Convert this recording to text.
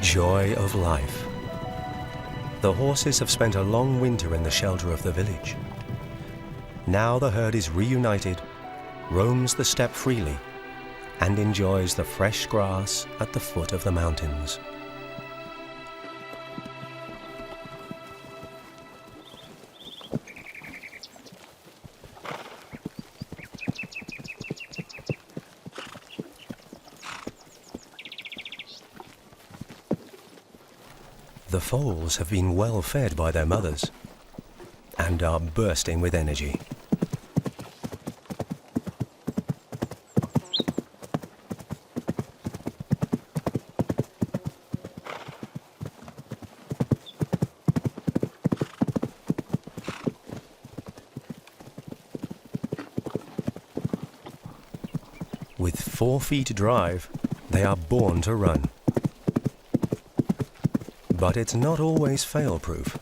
Joy of life. The horses have spent a long winter in the shelter of the village. Now the herd is reunited, roams the steppe freely, and enjoys the fresh grass at the foot of the mountains. The foals have been well fed by their mothers and are bursting with energy. With 4 feet drive, they are born to run. But it's not always fail-proof.